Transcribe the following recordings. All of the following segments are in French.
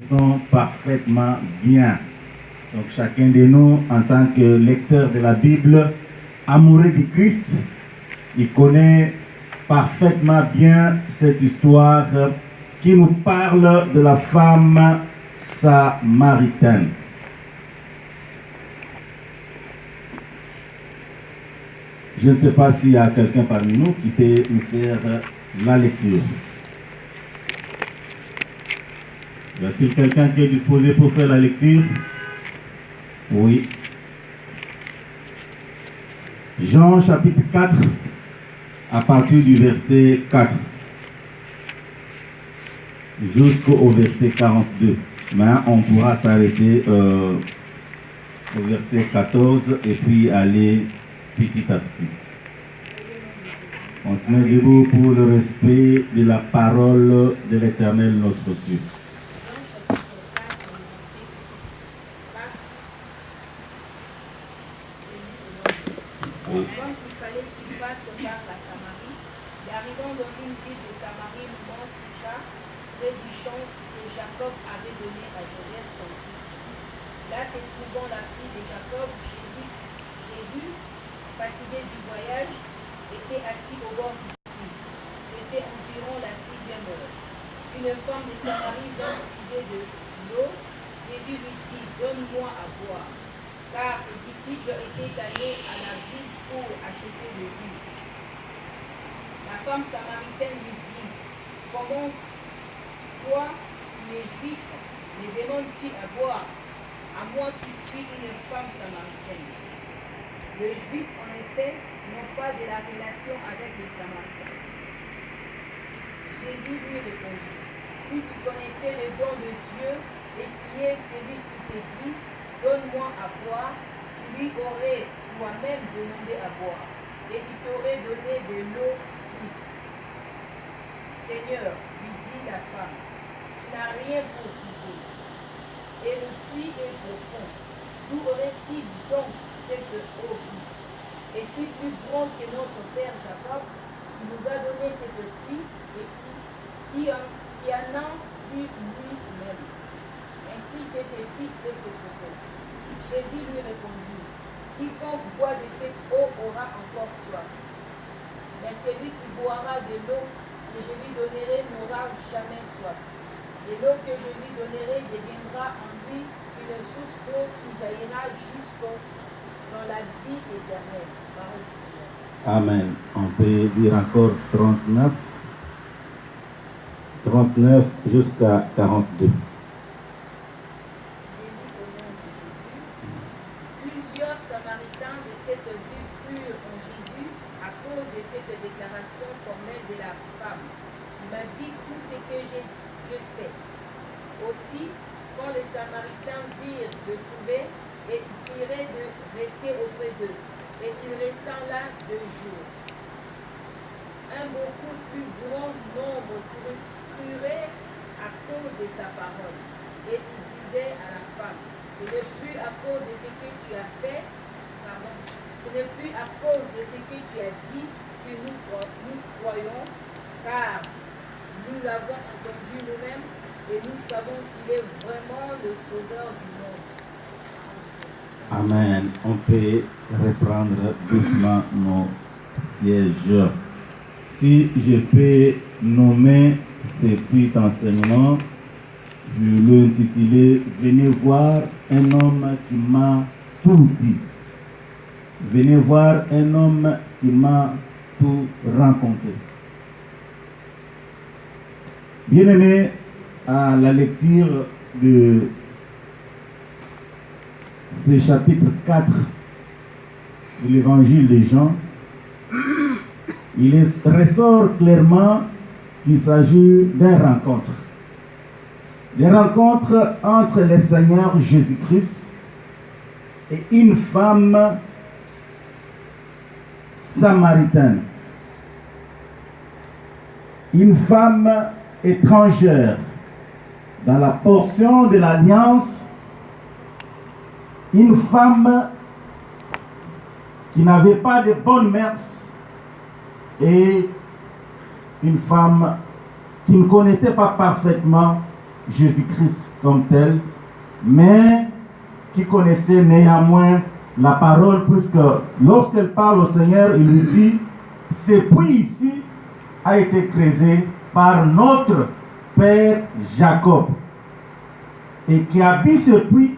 Sont parfaitement bien. Donc chacun de nous, en tant que lecteur de la Bible, amoureux du Christ, il connaît parfaitement bien cette histoire qui nous parle de la femme samaritaine. Je ne sais pas s'il y a quelqu'un parmi nous qui peut nous faire la lecture. Y a-t-il quelqu'un qui est disposé pour faire la lecture? Oui. Jean chapitre 4, à partir du verset 4 jusqu'au verset 42. Mais on pourra s'arrêter au verset 14 et puis aller petit à petit. On se met debout pour le respect de la parole de l'Éternel notre Dieu. Comme il fallait qu'il passe par la Samarie, et arrivant dans une ville de Samarie, le mont Sichar, près du champ que Jacob avait donné à Joseph son fils. Là se trouvant la fille de Jacob, Jésus, fatigué du voyage, était assis au bord du puits. C'était environ la 6e heure. Une femme de Samarie vint puiser de l'eau. Jésus lui dit, donne-moi à boire. Car ses disciples étaient allés à la ville pour acheter de l'huile. La femme samaritaine lui dit, comment toi, les Juifs, me demandes-tu à boire, à moi qui suis une femme samaritaine? Les Juifs, en effet, n'ont pas de la relation avec les Samaritains. Jésus lui répondit, si tu connaissais le don de Dieu et qui est celui qui te dit, donne-moi à boire, tu lui aurais toi-même demandé à boire, et il t'aurait donné de l'eau vive. Seigneur, lui dit la femme, tu n'as rien pour puiser, et le puits est profond. D'où aurait-il donc cette eau vive? Es-tu plus grand que notre père Jacob, qui nous a donné cette puits, et qui en a bu lui-même, ainsi que ses fils de ses frères? Jésus lui répondit, quiconque boit de cette eau aura encore soif. Mais celui qui boira de l'eau que je lui donnerai n'aura jamais soif. Et l'eau que je lui donnerai deviendra en lui une source d'eau qui jaillira jusqu'au dans la vie éternelle. Parole du Seigneur. Amen. On peut dire encore 39 jusqu'à 42. Plusieurs Samaritains de cette ville crurent en Jésus à cause de cette déclaration formelle de la femme. Il m'a dit tout ce que je fais. Aussi, quand les Samaritains virent le trouver, et ils prièrent de rester auprès d'eux. Et il resta là 2 jours. Un beaucoup plus grand nombre crurent à cause de sa parole. Et il disait à la femme, ce n'est plus à cause de ce que tu as fait, ce n'est plus à cause de ce que tu as dit que nous croyons, car nous l'avons entendu nous-mêmes et nous savons qu'il est vraiment le sauveur du monde. Amen. On peut reprendre doucement nos sièges. Si je peux nommer ce petit enseignement, je l'ai intitulé « Venez voir un homme qui m'a tout dit ». Venez voir un homme qui m'a tout rencontré. Bien-aimés, à la lecture de ce chapitre 4 de l'évangile de Jean, il ressort clairement qu'il s'agit d'une rencontre. Une rencontre entre le Seigneur Jésus-Christ et une femme samaritaine. Une femme étrangère dans la portion de l'alliance. Une femme qui n'avait pas de bonnes mœurs et une femme qui ne connaissait pas parfaitement Jésus-Christ comme tel, mais qui connaissait néanmoins la parole, puisque lorsqu'elle parle au Seigneur, il lui dit, ce puits ici a été creusé par notre Père Jacob, et qui habite ce puits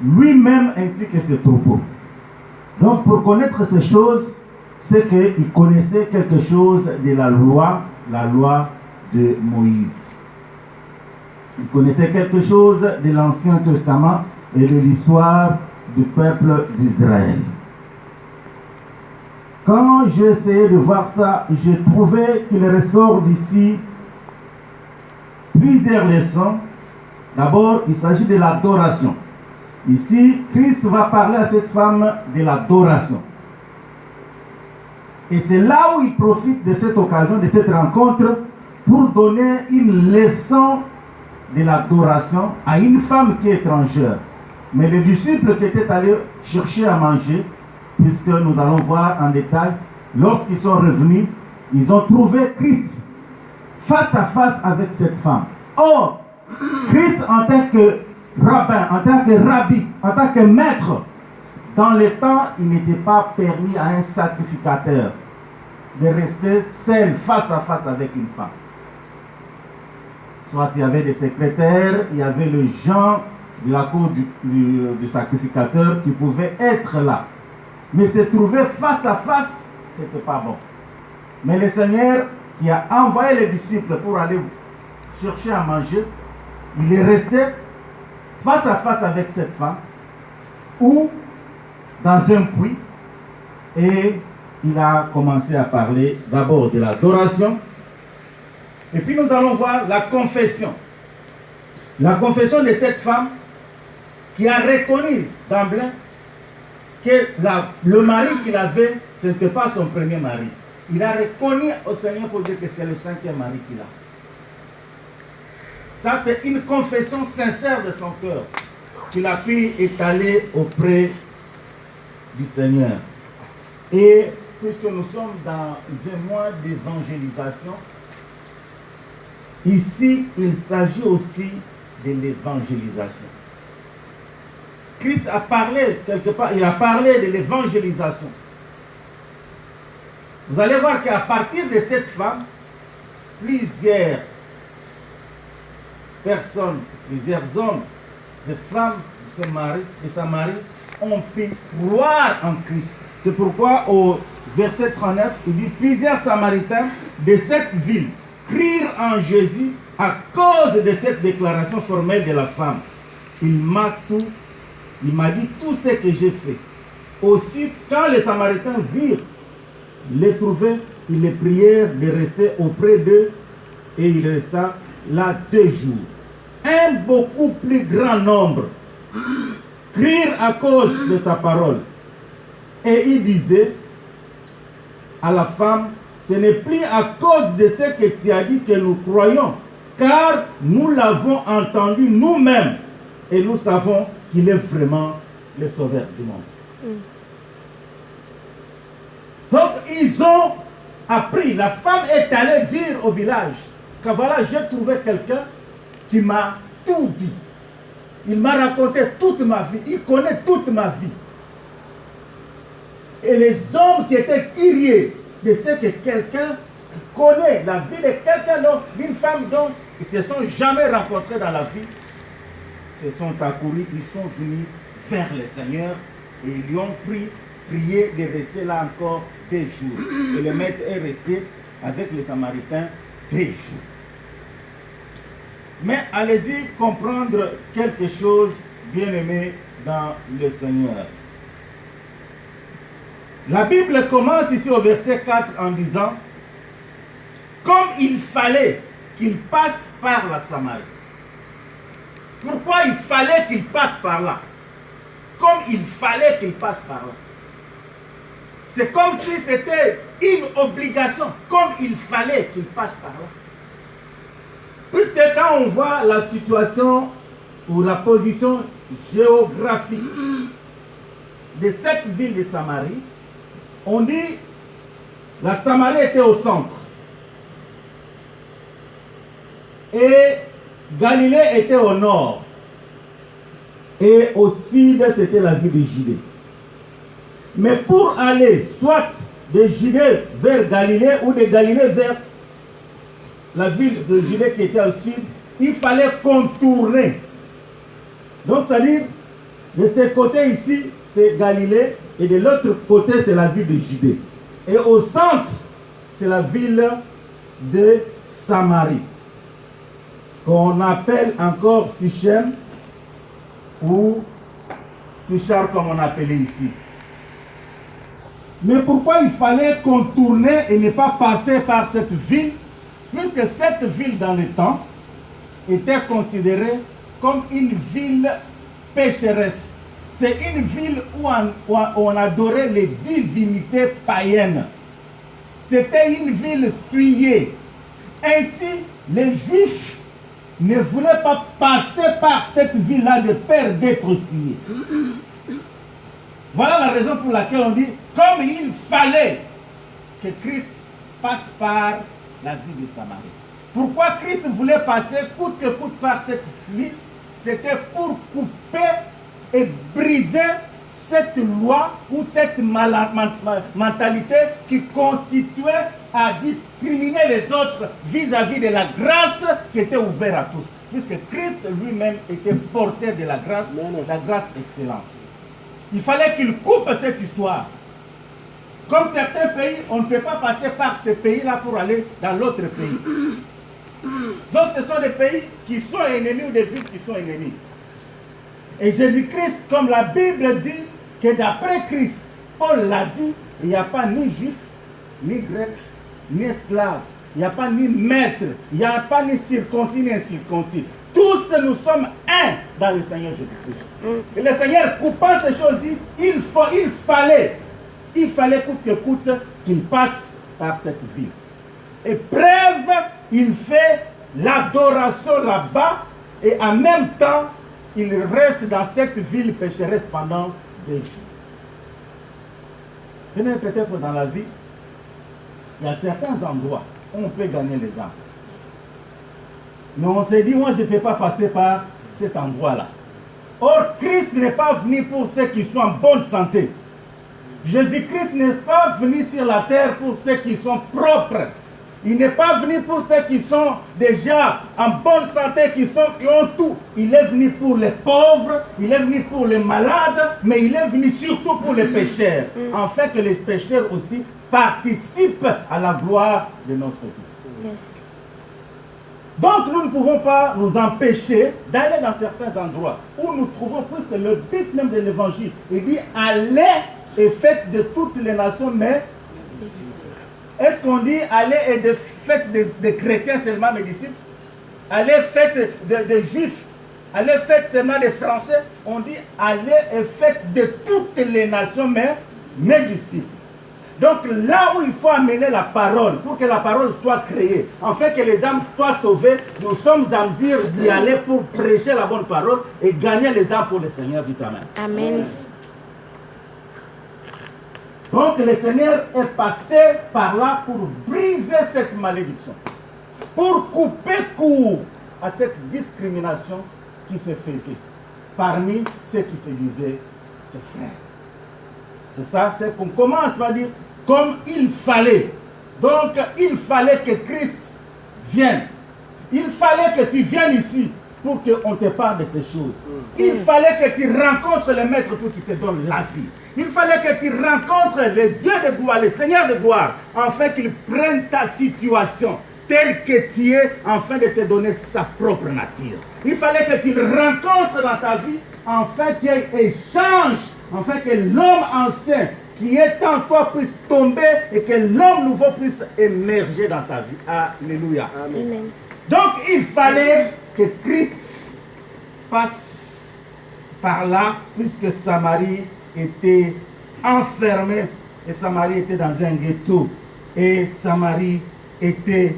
lui-même ainsi que ses troupeaux. Donc pour connaître ces choses, c'est qu'il connaissait quelque chose de la loi de Moïse. Il connaissait quelque chose de l'Ancien Testament et de l'histoire du peuple d'Israël. Quand j'ai essayé de voir ça, j'ai trouvé qu'il ressort d'ici plusieurs leçons. D'abord, il s'agit de l'adoration. Ici, Christ va parler à cette femme de l'adoration. Et c'est là où il profite de cette occasion, de cette rencontre, pour donner une leçon de l'adoration à une femme qui est étrangère. Mais les disciples qui étaient allés chercher à manger, puisque nous allons voir en détail, lorsqu'ils sont revenus, ils ont trouvé Christ face à face avec cette femme. Or, Christ en tant que rabbin, en tant que rabbi, en tant que maître, dans le temps, il n'était pas permis à un sacrificateur de rester seul face à face avec une femme. Soit il y avait des secrétaires, il y avait le gens de la cour du sacrificateur qui pouvaient être là. Mais se trouver face à face, ce n'était pas bon. Mais le Seigneur qui a envoyé les disciples pour aller chercher à manger, il est resté face à face avec cette femme ou dans un puits et il a commencé à parler d'abord de l'adoration et puis nous allons voir la confession. La confession de cette femme qui a reconnu d'emblée que le mari qu'il avait, ce n'était pas son premier mari. Il a reconnu au Seigneur pour dire que c'est le 5e mari qu'il a. Ça, c'est une confession sincère de son cœur qu'il a pu étaler auprès du Seigneur. Et puisque nous sommes dans un mois d'évangélisation, ici, il s'agit aussi de l'évangélisation. Christ a parlé quelque part, il a parlé de l'évangélisation. Vous allez voir qu'à partir de cette femme, plusieurs personnes, plusieurs hommes, ces femmes de Samarie ont pu croire en Christ. C'est pourquoi au verset 39, il dit, plusieurs Samaritains de cette ville crurent en Jésus à cause de cette déclaration formelle de la femme. Il m'a dit tout ce que j'ai fait. Aussi, quand les Samaritains virent les trouver, ils les prièrent de rester auprès d'eux et il resta là 2 jours. Un beaucoup plus grand nombre crurent à cause de sa parole. Et il disait à la femme, ce n'est plus à cause de ce que tu as dit que nous croyons, car nous l'avons entendu nous-mêmes et nous savons qu'il est vraiment le sauveur du monde. Donc ils ont appris, la femme est allée dire au village que voilà, j'ai trouvé quelqu'un qui m'a tout dit. Il m'a raconté toute ma vie, il connaît toute ma vie. Et les hommes qui étaient curieux de ce que quelqu'un connaît la vie de quelqu'un, d'une femme dont ils ne se sont jamais rencontrés dans la vie, se sont accourus, ils sont venus vers le Seigneur et ils lui ont prié de rester là encore 2 jours. Et le maître est resté avec les Samaritains 2 jours. Mais allez-y comprendre quelque chose, bien-aimé, dans le Seigneur. La Bible commence ici au verset 4 en disant « Comme il fallait qu'il passe par la Samarie. » Pourquoi il fallait qu'il passe par là? Comme il fallait qu'il passe par là. C'est comme si c'était une obligation, comme il fallait qu'il passe par là. Puisque quand on voit la situation ou la position géographique de cette ville de Samarie, on dit la Samarie était au centre et Galilée était au nord. Et au sud, c'était la ville de Judée. Mais pour aller soit de Judée vers Galilée ou de Galilée vers la ville de Judée qui était au sud, il fallait contourner. Donc, c'est-à-dire, de ce côté ici, c'est Galilée, et de l'autre côté, c'est la ville de Judée. Et au centre, c'est la ville de Samarie, qu'on appelle encore Sichem, ou Sichar comme on appelait ici. Mais pourquoi il fallait contourner et ne pas passer par cette ville? Puisque cette ville dans le temps était considérée comme une ville pécheresse. C'est une ville où on adorait les divinités païennes. C'était une ville fuyée. Ainsi, les Juifs ne voulaient pas passer par cette ville-là de peur d'être fuyés. Voilà la raison pour laquelle on dit, comme il fallait que Christ passe par la ville de Samarie. Pourquoi Christ voulait passer coûte que coûte par cette ville? C'était pour couper et briser cette loi ou cette mentalité qui constituait à discriminer les autres vis-à-vis de la grâce qui était ouverte à tous. Puisque Christ lui-même était porteur de la grâce excellente. Il fallait qu'il coupe cette histoire. Comme certains pays, on ne peut pas passer par ces pays-là pour aller dans l'autre pays. Donc ce sont des pays qui sont ennemis ou des villes qui sont ennemies. Et Jésus-Christ, comme la Bible dit, que d'après Christ, Paul l'a dit, il n'y a pas ni juif, ni grec, ni esclave. Il n'y a pas ni maître, il n'y a pas ni circoncis, ni incirconcis. Tous nous sommes un dans le Seigneur Jésus-Christ. Et le Seigneur, coupant ces choses, dit, il fallait coûte que coûte qu'il passe par cette ville. Et bref, il fait l'adoration là-bas et en même temps, il reste dans cette ville pécheresse pendant des jours. Peut-être dans la vie, il y a certains endroits où on peut gagner les âmes. Mais on s'est dit, moi je ne peux pas passer par cet endroit-là. Or, Christ n'est pas venu pour ceux qui sont en bonne santé. Jésus-Christ n'est pas venu sur la terre pour ceux qui sont propres. Il n'est pas venu pour ceux qui sont déjà en bonne santé, qui ont tout. Il est venu pour les pauvres, il est venu pour les malades, mais il est venu surtout pour les pécheurs. En fait, que les pécheurs aussi participent à la gloire de notre Dieu. Yes. Donc, nous ne pouvons pas nous empêcher d'aller dans certains endroits où nous trouvons, puisque le but même de l'évangile, il dit allez et faites de toutes les nations, mais est-ce qu'on dit allez et faites des chrétiens seulement mes disciples? Allez faites des juifs, allez faites seulement des français? On dit allez et faites de toutes les nations, mais mes disciples. Donc là où il faut amener la parole, pour que la parole soit créée, afin que les âmes soient sauvées, nous sommes en mesure d'y aller pour prêcher la bonne parole et gagner les âmes pour le Seigneur. Dites Amen. Amen. Donc le Seigneur est passé par là pour briser cette malédiction, pour couper court à cette discrimination qui se faisait parmi ceux qui se disaient ses frères. C'est ça, c'est qu'on commence par dire comme il fallait. Donc il fallait que Christ vienne. Il fallait que tu viennes ici pour qu'on te parle de ces choses. Il fallait que tu rencontres le Maître pour qu'il te donne la vie. Il fallait que tu rencontres le Dieu de gloire, le Seigneur de gloire, afin qu'il prenne ta situation telle que tu es, afin de te donner sa propre nature. Il fallait que tu le rencontres dans ta vie, afin qu'il échange, afin que l'homme ancien qui est en toi puisse tomber et que l'homme nouveau puisse émerger dans ta vie. Alléluia. Amen. Donc il fallait que Christ passe par là, puisque Samarie était enfermée et Samarie était dans un ghetto et Samarie était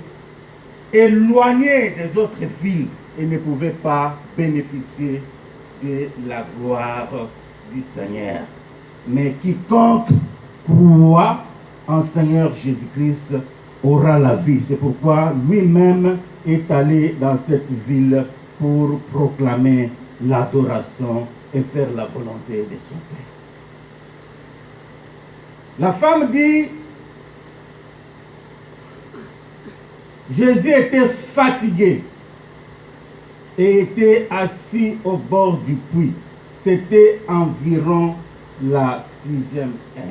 éloignée des autres villes et ne pouvait pas bénéficier de la gloire du Seigneur. Mais quiconque croit en Seigneur Jésus-Christ aura la vie. C'est pourquoi lui-même est allé dans cette ville pour proclamer l'adoration et faire la volonté de son Père. La femme dit, Jésus était fatigué et était assis au bord du puits. C'était environ la 6e heure.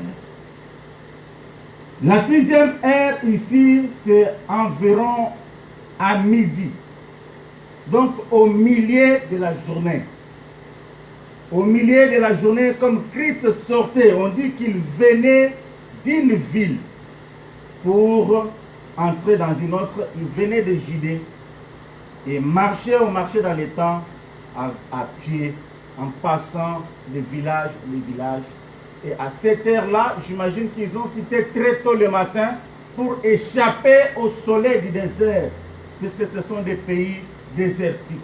La 6e heure ici, c'est environ à midi. Donc au milieu de la journée. Au milieu de la journée, comme Christ sortait, on dit qu'il venait d'une ville pour entrer dans une autre. Il venait de Judée et marchait dans les temps à pied, en passant les villages. Et à cette heure-là, j'imagine qu'ils ont quitté très tôt le matin pour échapper au soleil du désert, puisque ce sont des pays désertiques.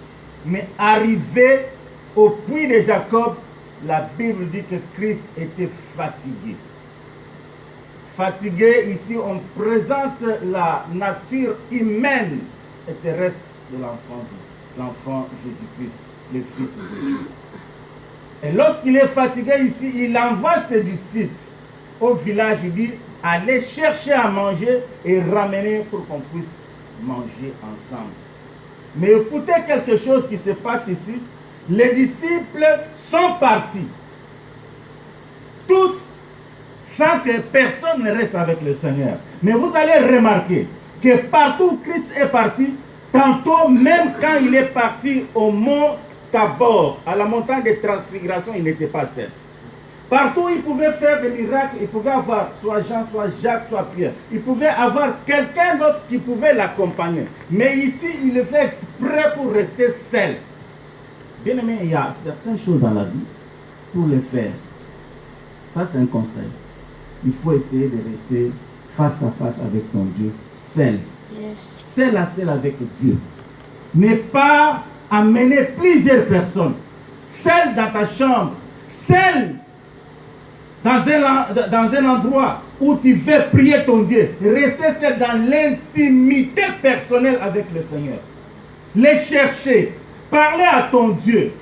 Mais arrivé au puits de Jacob, la Bible dit que Christ était fatigué. Fatigué, ici, on présente la nature humaine et terrestre de l'enfant Jésus-Christ, le Fils de Dieu. Et lorsqu'il est fatigué ici, il envoie ses disciples au village. Il dit, allez chercher à manger et ramener pour qu'on puisse manger ensemble. Mais écoutez quelque chose qui se passe ici. Les disciples sont partis. Tous, sans que personne ne reste avec le Seigneur. Mais vous allez remarquer que partout où Christ est parti, tantôt même quand il est parti au mont Tabor, à la montagne de transfiguration, il n'était pas seul. Partout où il pouvait faire des miracles, il pouvait avoir soit Jean, soit Jacques, soit Pierre. Il pouvait avoir quelqu'un d'autre qui pouvait l'accompagner. Mais ici, il le fait exprès pour rester seul. Bien aimé, il y a certaines choses dans la vie pour les faire. Ça, c'est un conseil. Il faut essayer de rester face à face avec ton Dieu, seul. Yes. Seul à seul avec Dieu. Ne pas amener plusieurs personnes. Seul dans ta chambre. Seul dans un endroit où tu veux prier ton Dieu. Rester seul dans l'intimité personnelle avec le Seigneur. Les chercher. Parler à ton Dieu.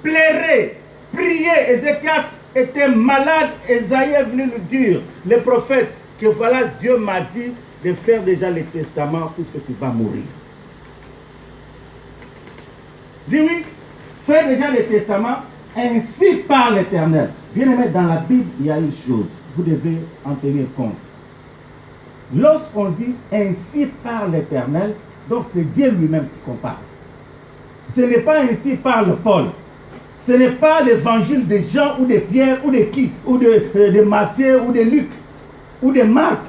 Pleurer. Prier. Ézéchias était malade. Esaïe est venu lui dire, le prophète, que voilà, Dieu m'a dit de faire déjà le testament puisque tu vas mourir. Dis oui, fais déjà le testament, ainsi par l'Éternel. Bien aimé, dans la Bible, il y a une chose, vous devez en tenir compte. Lorsqu'on dit ainsi par l'Éternel, donc c'est Dieu lui-même qu'on parle. Ce n'est pas ainsi par le Paul. Ce n'est pas l'évangile de Jean ou de Pierre ou de qui, ou de Matthieu ou de Luc ou de Marc.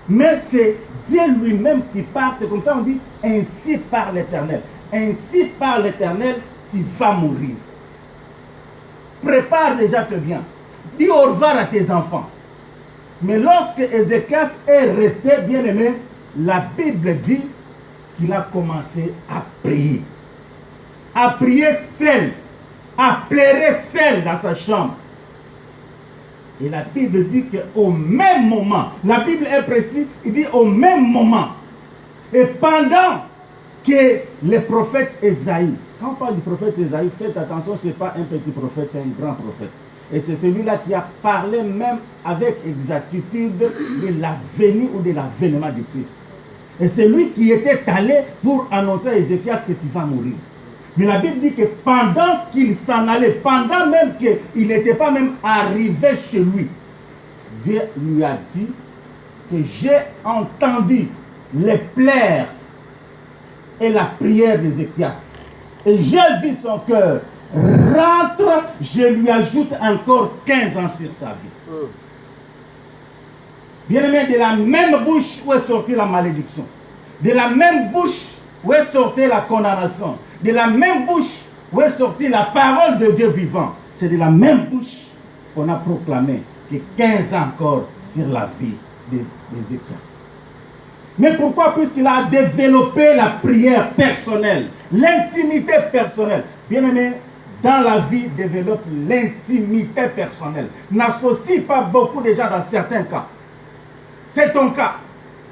Mais c'est Dieu lui-même qui parle. C'est comme ça on dit ainsi par l'Éternel. Ainsi par l'Éternel, tu vas mourir. Prépare déjà tes biens. Dis au revoir à tes enfants. Mais lorsque Ézéchias est resté bien aimé, la Bible dit qu'il a commencé à prier. À prier seul. À pleurer seul dans sa chambre. Et la Bible dit qu'au même moment, la Bible est précise, il dit au même moment. Et pendant que le prophète Esaïe, quand on parle du prophète Esaïe, faites attention, ce n'est pas un petit prophète, c'est un grand prophète. Et c'est celui-là qui a parlé même avec exactitude de la venue ou de l'avènement du Christ. Et c'est lui qui était allé pour annoncer à Ézéchias que tu vas mourir. Mais la Bible dit que pendant qu'il s'en allait, pendant même qu'il n'était pas même arrivé chez lui, Dieu lui a dit que j'ai entendu les pleurs et la prière d'Ézéchias. Et j'ai vu son cœur. Rentre, je lui ajoute encore 15 ans sur sa vie. Bien aimé, de la même bouche où est sortie la malédiction, de la même bouche où est sortie la condamnation, de la même bouche où est sortie la parole de Dieu vivant, c'est de la même bouche qu'on a proclamé que 15 ans encore sur la vie d'Ézéchias. Mais pourquoi? Puisqu'il a développé la prière personnelle, l'intimité personnelle. Bien aimé, dans la vie, développe l'intimité personnelle. N'associe pas beaucoup de gens dans certains cas. C'est ton cas.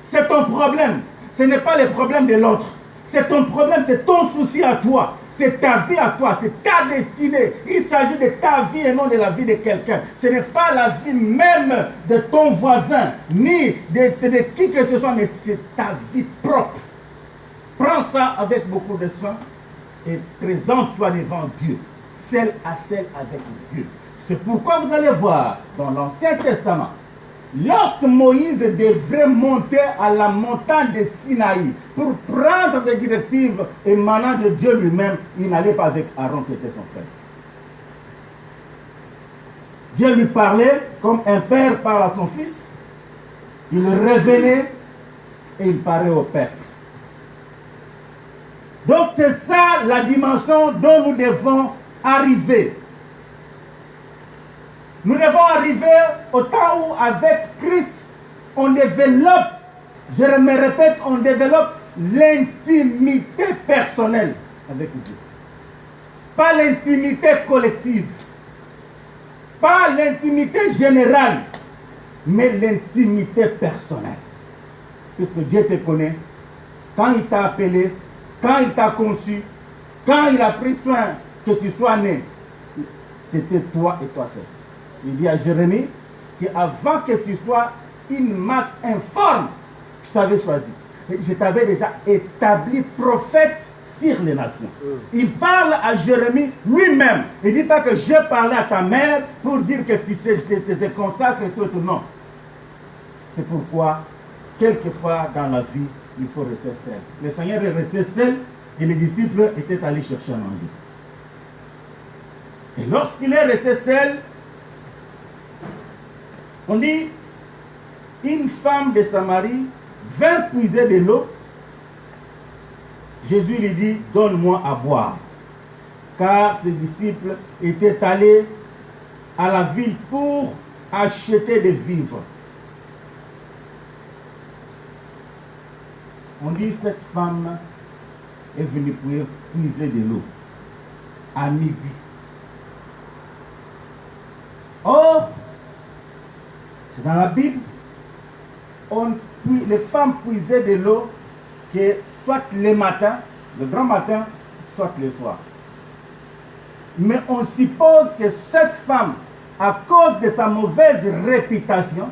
C'est ton problème. Ce n'est pas le problème de l'autre. C'est ton problème, c'est ton souci à toi. C'est ta vie à toi, c'est ta destinée. Il s'agit de ta vie et non de la vie de quelqu'un. Ce n'est pas la vie même de ton voisin, ni de qui que ce soit, mais c'est ta vie propre. Prends ça avec beaucoup de soin et présente-toi devant Dieu, celle à celle avec Dieu. C'est pourquoi vous allez voir dans l'Ancien Testament, lorsque Moïse devrait monter à la montagne de Sinaï pour prendre des directives émanant de Dieu lui-même, il n'allait pas avec Aaron qui était son frère. Dieu lui parlait comme un père parle à son fils. Il revenait et il parlait au peuple. Donc c'est ça la dimension dont nous devons arriver. Nous devons arriver au temps où avec Christ, on développe, je me répète, on développe l'intimité personnelle avec Dieu. Pas l'intimité collective, pas l'intimité générale, mais l'intimité personnelle. Puisque Dieu te connaît, quand il t'a appelé, quand il t'a conçu, quand il a pris soin que tu sois né, c'était toi et toi seul. Il dit à Jérémie qu'avant que tu sois une masse informe, je t'avais choisi. Je t'avais déjà établi prophète sur les nations. Il parle à Jérémie lui-même. Il ne dit pas que j'ai parlé à ta mère pour dire que tu sais, je te consacre et tout, non. C'est pourquoi, quelquefois dans la vie, il faut rester seul. Le Seigneur est resté seul et les disciples étaient allés chercher à manger. Et lorsqu'il est resté seul, on dit, une femme de Samarie vint puiser de l'eau. Jésus lui dit, donne-moi à boire. Car ses disciples étaient allés à la ville pour acheter des vivres. On dit, cette femme est venue puiser de l'eau à midi. Or, c'est dans la Bible, les femmes puisaient de l'eau que soit le matin, le grand matin, soit le soir. Mais on suppose que cette femme, à cause de sa mauvaise réputation,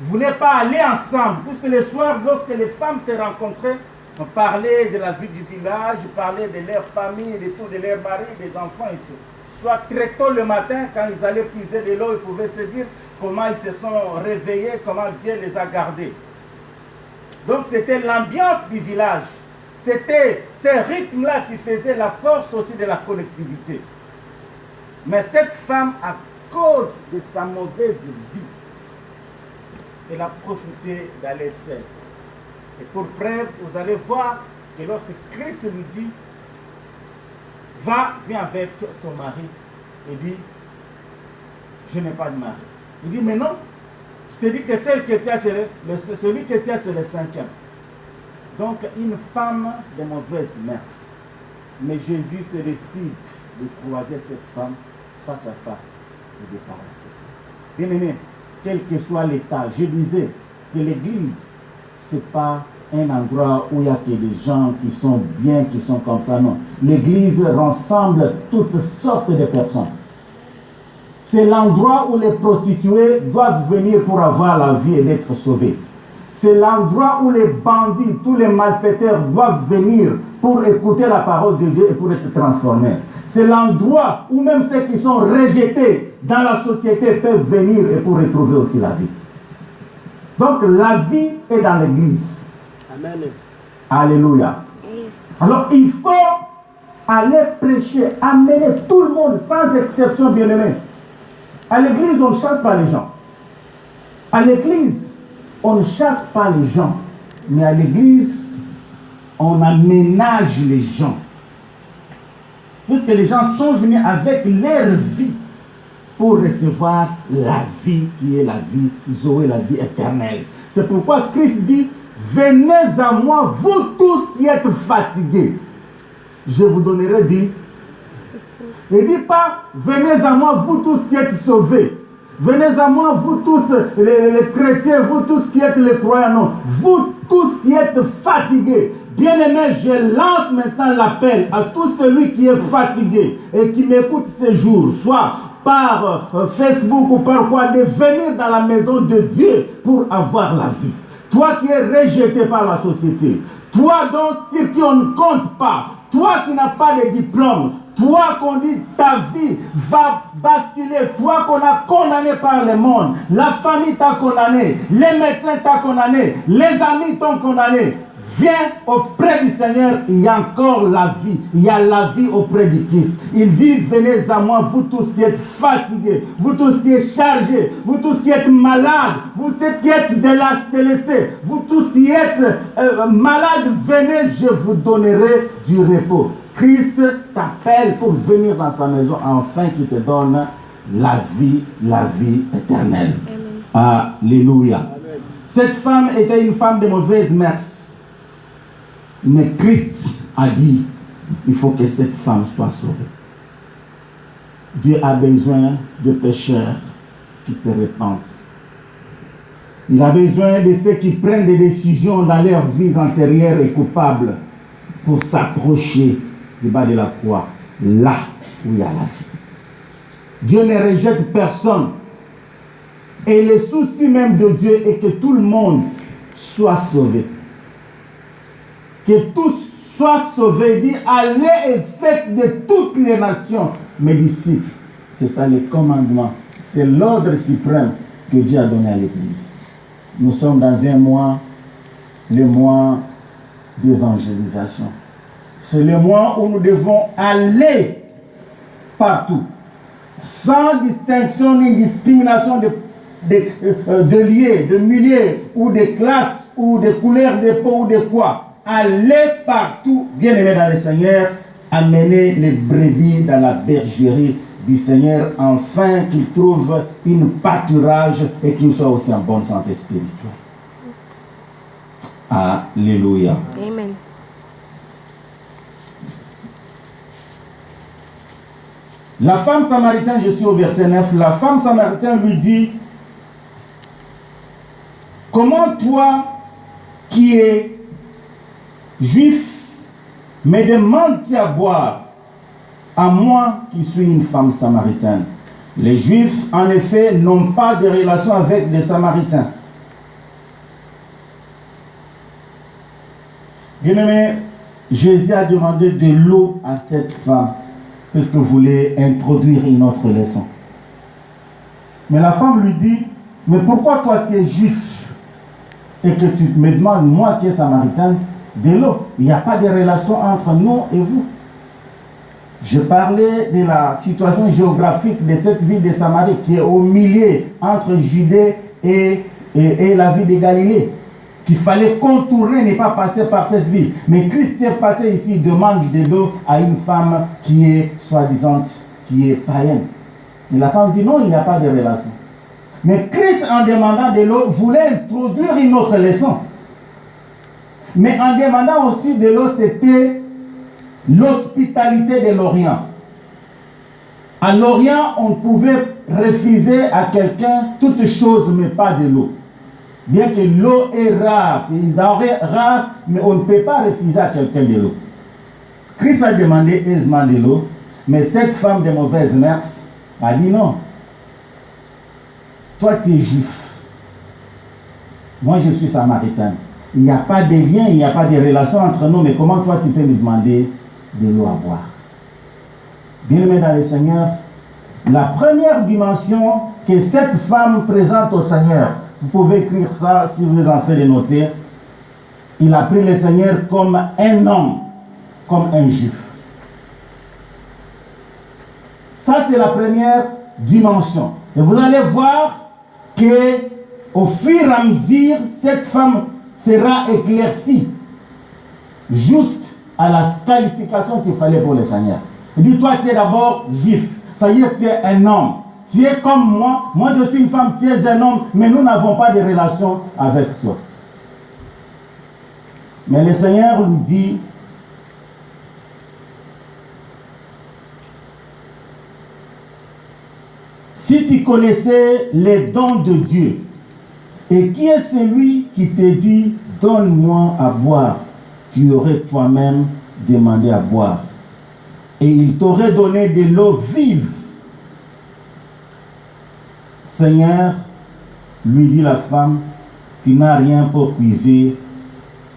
ne voulait pas aller ensemble, puisque le soir, lorsque les femmes se rencontraient, on parlait de la vie du village, on parlait de leur famille, de tout, de leur mari, des enfants et tout. Soit très tôt le matin, quand ils allaient puiser de l'eau, ils pouvaient se dire comment ils se sont réveillés, comment Dieu les a gardés. Donc c'était l'ambiance du village. C'était ce rythme-là qui faisait la force aussi de la collectivité. Mais cette femme, à cause de sa mauvaise vie, elle a profité d'aller seule. Et pour preuve, vous allez voir que lorsque Christ lui dit, va, viens avec ton mari. Il dit, je n'ai pas de mari. Il dit, mais non, je te dis que celle que tu as, celui que tu as, c'est le cinquième. Donc, une femme de mauvaise mœurs. Mais Jésus se décide de croiser cette femme face à face et de parler. Bien aimé, quel que soit l'état, je disais que l'église, ce n'est pas un endroit où il n'y a que des gens qui sont bien, qui sont comme ça, non. L'église rassemble toutes sortes de personnes. C'est l'endroit où les prostituées doivent venir pour avoir la vie et d'être sauvées. C'est l'endroit où les bandits, tous les malfaiteurs doivent venir pour écouter la parole de Dieu et pour être transformés. C'est l'endroit où même ceux qui sont rejetés dans la société peuvent venir et pour retrouver aussi la vie. Donc la vie est dans l'église. Amen. Alléluia. Alors il faut aller prêcher, amener tout le monde sans exception, bien-aimé. À l'église, on ne chasse pas les gens. À l'église, on ne chasse pas les gens. Mais à l'église, on aménage les gens. Puisque les gens sont venus avec leur vie pour recevoir la vie qui est la vie Zoé, la vie éternelle. C'est pourquoi Christ dit, venez à moi, vous tous qui êtes fatigués. Je vous donnerai dit. Il ne dit pas, venez à moi, vous tous qui êtes sauvés. Venez à moi, vous tous les chrétiens, vous tous qui êtes les croyants. Non, vous tous qui êtes fatigués. Bien-aimé, je lance maintenant l'appel à tout celui qui est fatigué et qui m'écoute ces jours, soit par Facebook ou par quoi, de venir dans la maison de Dieu pour avoir la vie. Toi qui es rejeté par la société, toi sur qui on ne compte pas, toi qui n'as pas de diplôme, toi qu'on dit ta vie va basculer, toi qu'on a condamné par le monde, la famille t'a condamné, les médecins t'ont condamné, les amis t'ont condamné. Viens auprès du Seigneur, il y a encore la vie. Il y a la vie auprès du Christ. Il dit, venez à moi, vous tous qui êtes fatigués, vous tous qui êtes chargés, vous tous qui êtes malades, vous tous qui êtes délaissés, vous tous qui êtes malades, venez, je vous donnerai du repos. Christ t'appelle pour venir dans sa maison, afin qu'il te donne la vie éternelle. Amen. Alléluia. Amen. Cette femme était une femme de mauvaise mœurs. Mais Christ a dit, il faut que cette femme soit sauvée. Dieu a besoin de pécheurs qui se répandent. Il a besoin de ceux qui prennent des décisions dans leur vie antérieure et coupables pour s'approcher du bas de la croix, là où il y a la vie. Dieu ne rejette personne. Et le souci même de Dieu est que tout le monde soit sauvé. Que tous soient sauvés. Il dit, allez et faites de toutes les nations mes disciples. C'est ça le commandement. C'est l'ordre suprême que Dieu a donné à l'Église. Nous sommes dans un mois, le mois d'évangélisation. C'est le mois où nous devons aller partout, sans distinction ni discrimination de lieux, de milieux, ou de classes, ou de couleurs de peau, ou de quoi. Allez partout, bien-aimés dans le Seigneur, amener les brebis dans la bergerie du Seigneur, afin qu'ils trouvent une pâturage et qu'ils soient aussi en bonne santé spirituelle. Alléluia. Amen. La femme samaritaine, je suis au verset 9, la femme samaritaine lui dit, comment toi qui es juif me demandes-tu à boire à moi qui suis une femme samaritaine? Les Juifs, en effet, n'ont pas de relation avec les Samaritains. Bien-aimé, Jésus a demandé de l'eau à cette femme, puisqu'il voulait introduire une autre leçon. Mais la femme lui dit, mais pourquoi toi tu es juif et que tu me demandes, moi qui est samaritaine, de l'eau? Il n'y a pas de relation entre nous et vous. Je parlais de la situation géographique de cette ville de Samarie qui est au milieu entre Judée et la ville de Galilée, qu'il fallait contourner, ne pas passer par cette ville. Mais Christ qui est passé ici demande de l'eau à une femme qui est soi-disant, qui est païenne. Et la femme dit non, il n'y a pas de relation. Mais Christ, en demandant de l'eau, voulait introduire une autre leçon. Mais en demandant aussi de l'eau, c'était l'hospitalité de l'Orient. À l'Orient, on pouvait refuser à quelqu'un toute chose, mais pas de l'eau. Bien que l'eau est rare, c'est une denrée rare, mais on ne peut pas refuser à quelqu'un de l'eau. Christ a demandé aisément de l'eau, mais cette femme de mauvaise mœurs a dit non. Toi, tu es juif. Moi, je suis samaritain. Il n'y a pas de lien, il n'y a pas de relation entre nous, mais comment toi, tu peux me demander de l'eau à boire? Bien-aimés dans le Seigneur, la première dimension que cette femme présente au Seigneur, vous pouvez écrire ça si vous êtes en train de noter, il a pris le Seigneur comme un homme, comme un juif. Ça, c'est la première dimension. Et vous allez voir que au fur et à mesure, cette femme sera éclaircie juste à la qualification qu'il fallait pour le Seigneur. Il dit, toi, tu es d'abord juif. Ça y est, tu es un homme. Tu es comme moi. Moi, je suis une femme, tu es un homme, mais nous n'avons pas de relation avec toi. Mais le Seigneur lui dit, si tu connaissais les dons de Dieu, et qui est celui qui te dit, donne-moi à boire, tu aurais toi-même demandé à boire. Et il t'aurait donné de l'eau vive. Seigneur, lui dit la femme, tu n'as rien pour puiser,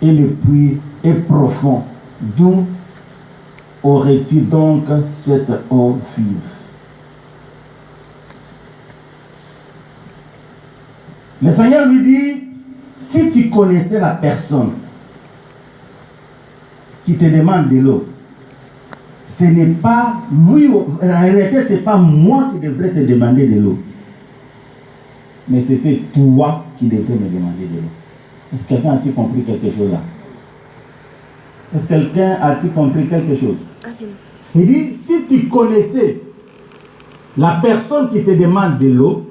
et le puits est profond. D'où aurais-tu donc cette eau vive? Le Seigneur lui dit, si tu connaissais la personne qui te demande de l'eau, ce n'est pas lui, en réalité, ce n'est pas moi qui devrais te demander de l'eau, mais c'était toi qui devrais me demander de l'eau. Est-ce que quelqu'un a-t-il compris quelque chose là? Est-ce que quelqu'un a-t-il compris quelque chose? Amen. Il dit, si tu connaissais la personne qui te demande de l'eau,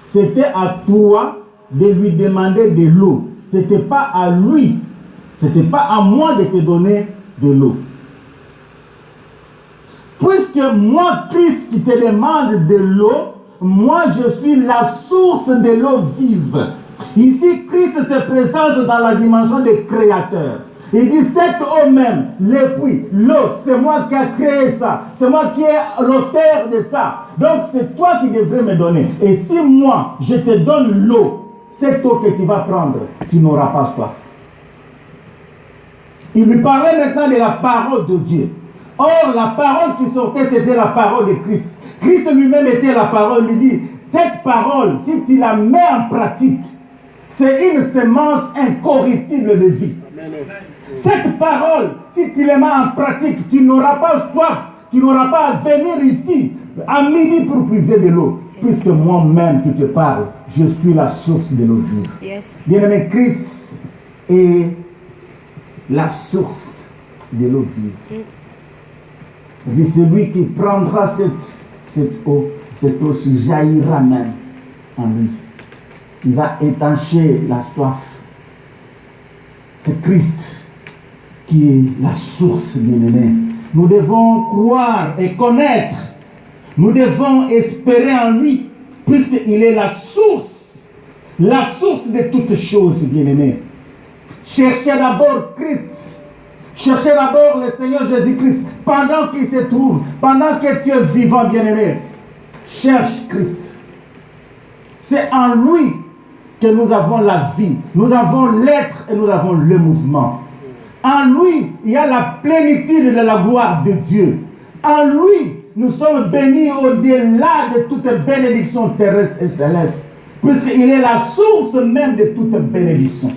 c'était à toi de lui demander de l'eau. Ce n'était pas à lui, ce n'était pas à moi de te donner de l'eau. Puisque moi, Christ, qui te demande de l'eau, moi je suis la source de l'eau vive. Ici, Christ se présente dans la dimension des créateurs. Il dit, cette eau même, le puits, l'eau, c'est moi qui ai créé ça. C'est moi qui ai l'auteur de ça. Donc, c'est toi qui devrais me donner. Et si moi, je te donne l'eau, cette eau que tu vas prendre, tu n'auras pas soif. Il lui parlait maintenant de la parole de Dieu. Or, la parole qui sortait, c'était la parole de Christ. Christ lui-même était la parole. Il dit, cette parole, si tu la mets en pratique, c'est une semence incorruptible de vie. Cette parole, si tu la mets en pratique, tu n'auras pas soif, tu n'auras pas à venir ici à midi pour puiser de l'eau. Puisque moi-même qui te parle, je suis la source de l'eau vive. Yes. Bien-aimé, Christ est la source de l'eau vive. Il dit, celui qui prendra cette eau jaillira même en lui. Il va étancher la soif. C'est Christ qui est la source, bien-aimé. Nous devons croire et connaître. Nous devons espérer en lui, puisqu'il est la source de toutes choses, bien-aimé. Cherchez d'abord Christ. Cherchez d'abord le Seigneur Jésus-Christ. Pendant qu'il se trouve, pendant que tu es vivant, bien-aimé, cherche Christ. C'est en lui que nous avons la vie, nous avons l'être et nous avons le mouvement. En lui, il y a la plénitude de la gloire de Dieu. En lui, nous sommes bénis au-delà de toute bénédiction terrestre et céleste, puisqu'il est la source même de toute bénédiction.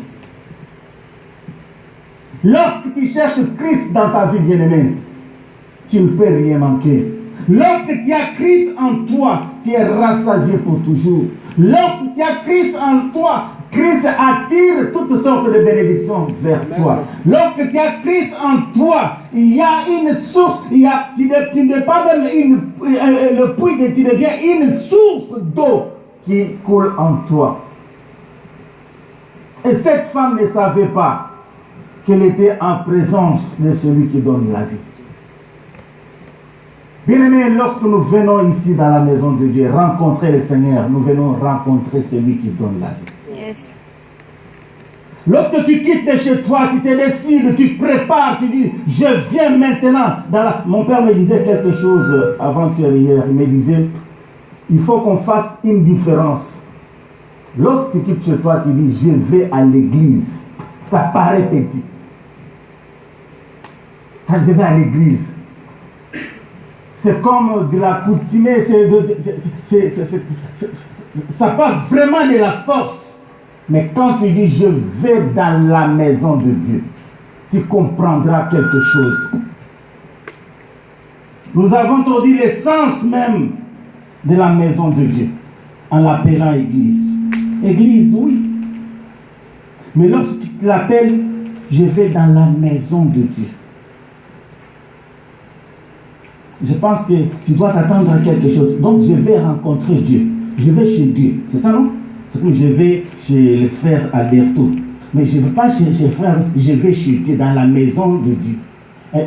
Lorsque tu cherches Christ dans ta vie, bien-aimée, tu ne peux rien manquer. Lorsque tu as Christ en toi, tu es rassasié pour toujours. Lorsque tu as Christ en toi, Christ attire toutes sortes de bénédictions vers toi. Lorsque tu as Christ en toi, il y a une source, tu n'es pas même le puits, tu deviens une source d'eau qui coule en toi. Et cette femme ne savait pas qu'elle était en présence de celui qui donne la vie. Bien-aimés, lorsque nous venons ici dans la maison de Dieu, rencontrer le Seigneur, nous venons rencontrer celui qui donne la vie. Yes. Lorsque tu quittes de chez toi, tu te décides, tu prépares, tu dis, je viens maintenant. Mon père me disait quelque chose avant-hier. Il me disait, il faut qu'on fasse une différence. Lorsque tu quittes chez toi, tu dis, je vais à l'église. Ça paraît petit. Quand je vais à l'église, c'est comme de la coutumier, ça passe vraiment de la force. Mais quand tu dis je vais dans la maison de Dieu, tu comprendras quelque chose. Nous avons introduit l'essence même de la maison de Dieu en l'appelant église. Église, oui. Mais lorsque tu l'appelles, je vais dans la maison de Dieu. Je pense que tu dois t'attendre à quelque chose. Donc je vais rencontrer Dieu. Je vais chez Dieu. C'est ça, non? C'est comme je vais chez le frère Alberto. Mais je ne vais pas chez le frère, je vais chez Dieu, dans la maison de Dieu.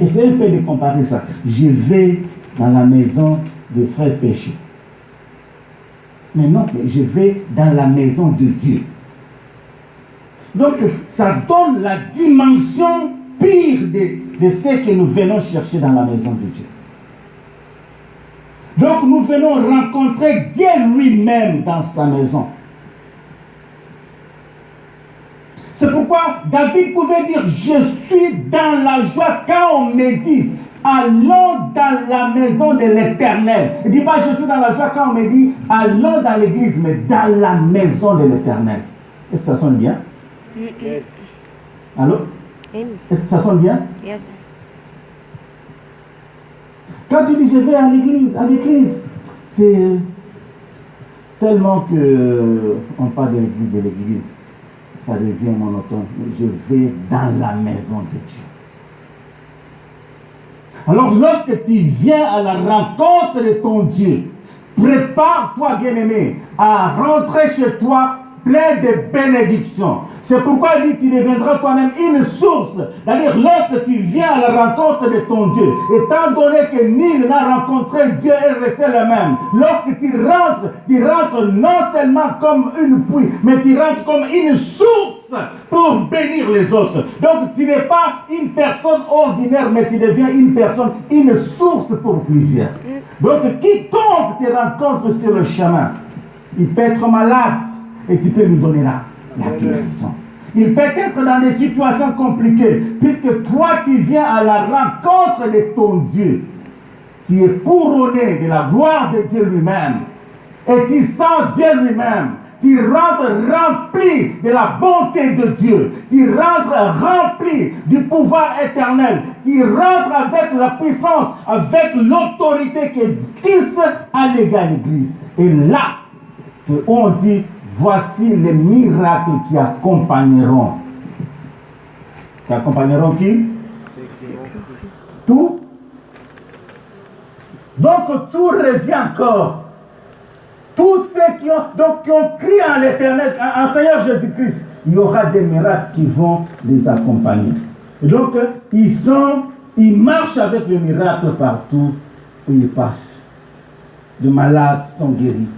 Essayez un peu de comparer ça. Je vais dans la maison de frère Péché. Mais non, je vais dans la maison de Dieu. Donc, ça donne la dimension pire de ce que nous venons chercher dans la maison de Dieu. Donc, nous venons rencontrer Dieu lui-même dans sa maison. C'est pourquoi David pouvait dire, je suis dans la joie quand on me dit, allons dans la maison de l'Éternel. Il ne dit pas, je suis dans la joie quand on me dit, allons dans l'église, mais dans la maison de l'Éternel. Est-ce que ça sonne bien? Yes. Allô? Est-ce que ça sonne bien? Yes. Quand tu dis, je vais à l'église, c'est tellement que on parle de l'église, ça devient monotone. Je vais dans la maison de Dieu. Alors, lorsque tu viens à la rencontre de ton Dieu, prépare-toi, bien-aimé, à rentrer chez toi plein de bénédictions. C'est pourquoi il dit, tu deviendras toi-même une source. C'est-à-dire, lorsque tu viens à la rencontre de ton Dieu, étant donné que nul n'a rencontré Dieu et resté le même, lorsque tu rentres non seulement comme une puits, mais tu rentres comme une source pour bénir les autres. Donc, tu n'es pas une personne ordinaire, mais tu deviens une source pour plusieurs. Donc, quiconque te rencontre sur le chemin, il peut être malade, et tu peux lui donner la guérison. Il peut être dans des situations compliquées, puisque toi qui viens à la rencontre de ton Dieu, tu es couronné de la gloire de Dieu lui-même, et tu sens Dieu lui-même, tu rentres rempli de la bonté de Dieu, tu rentres rempli du pouvoir éternel, tu rentres avec la puissance, avec l'autorité que Christ a léguée à l'Église. Et là, c'est où on dit, voici les miracles qui accompagneront. Qui accompagneront qui? Tout. Donc tout revient encore. Tous ceux qui ont crié en l'Éternel, en Seigneur Jésus-Christ, il y aura des miracles qui vont les accompagner. Et donc ils marchent avec le miracle partout où ils passent. Les malades sont guéris.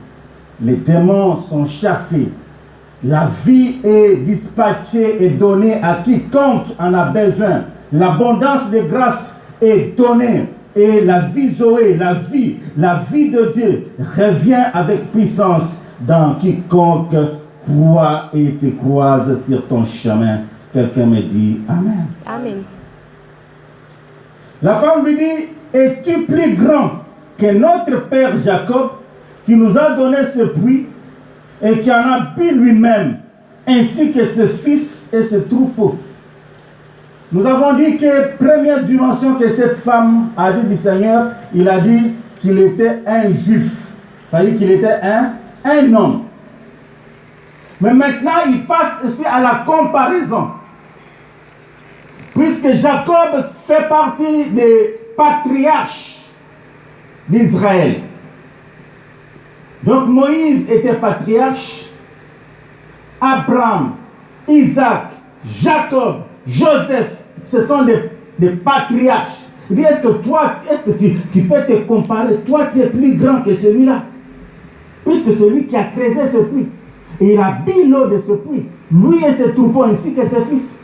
Les démons sont chassés. La vie est dispatchée et donnée à quiconque en a besoin. L'abondance de grâce est donnée. Et la vie Zoé, la vie de Dieu revient avec puissance dans quiconque croit et te croise sur ton chemin. Quelqu'un me dit Amen. Amen. La femme lui dit, es-tu plus grand que notre père Jacob, qui nous a donné ce puits et qui en a bu lui-même, ainsi que ses fils et ses troupeaux? Nous avons dit que première dimension que cette femme a dit du Seigneur, il a dit qu'il était un juif. Ça veut dire qu'il était un homme. Mais maintenant, il passe aussi à la comparaison. Puisque Jacob fait partie des patriarches d'Israël. Donc Moïse était patriarche, Abraham, Isaac, Jacob, Joseph, ce sont des patriarches. Il dit, est-ce que tu peux te comparer? Toi, tu es plus grand que celui-là. Puisque celui qui a creusé ce puits, et il a bu l'eau de ce puits, lui et ses troupeaux ainsi que ses fils.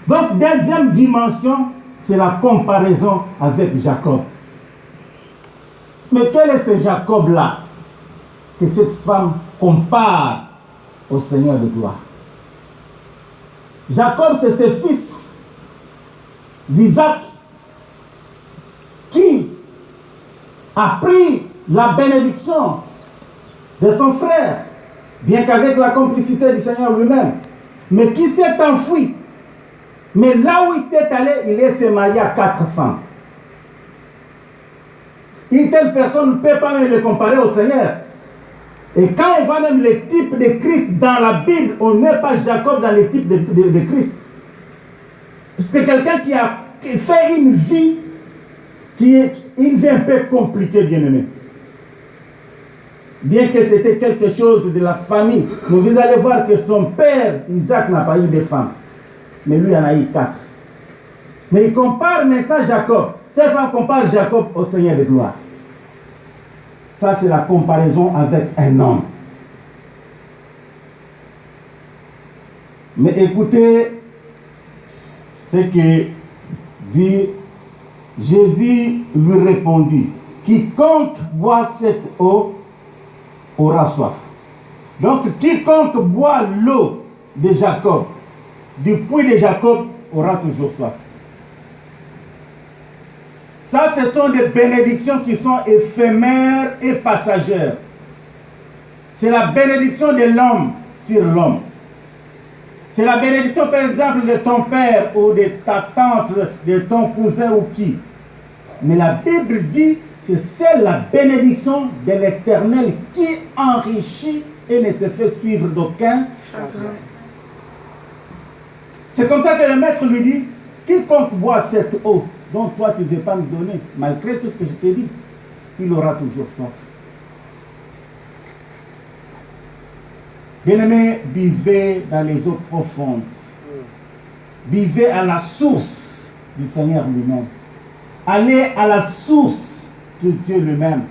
Donc, deuxième dimension, c'est la comparaison avec Jacob. Mais quel est ce Jacob-là que cette femme compare au Seigneur de gloire? Jacob, c'est ses fils d'Isaac qui a pris la bénédiction de son frère, bien qu'avec la complicité du Seigneur lui-même, mais qui s'est enfui. Mais là où il est allé, il s'est marié à 4 femmes. Une telle personne ne peut pas même le comparer au Seigneur. Et quand on voit même les types de Christ dans la Bible, on n'est pas Jacob dans les types de Christ. C'est quelqu'un qui a fait une vie qui est une vie un peu compliquée, bien aimé. Bien que c'était quelque chose de la famille. Mais vous allez voir que son père, Isaac, n'a pas eu de femme. Mais lui en a eu 4. Mais il compare maintenant Jacob. Cette femme compare Jacob au Seigneur de gloire. Ça, c'est la comparaison avec un homme. Mais écoutez ce que dit Jésus lui répondit, quiconque boit cette eau aura soif. Donc quiconque boit l'eau de Jacob, du puits de Jacob, aura toujours soif. Ça, ce sont des bénédictions qui sont éphémères et passagères. C'est la bénédiction de l'homme sur l'homme. C'est la bénédiction, par exemple, de ton père ou de ta tante, de ton cousin ou qui. Mais la Bible dit que c'est la bénédiction de l'Éternel qui enrichit et ne se fait suivre d'aucun chagrin. C'est comme ça que le maître lui dit, quiconque boit cette eau dont toi tu ne veux pas me donner, malgré tout ce que je t'ai dit, il aura toujours soif. Bien-aimés, vivez dans les eaux profondes. Vivez à la source du Seigneur lui-même. Allez à la source de Dieu lui-même.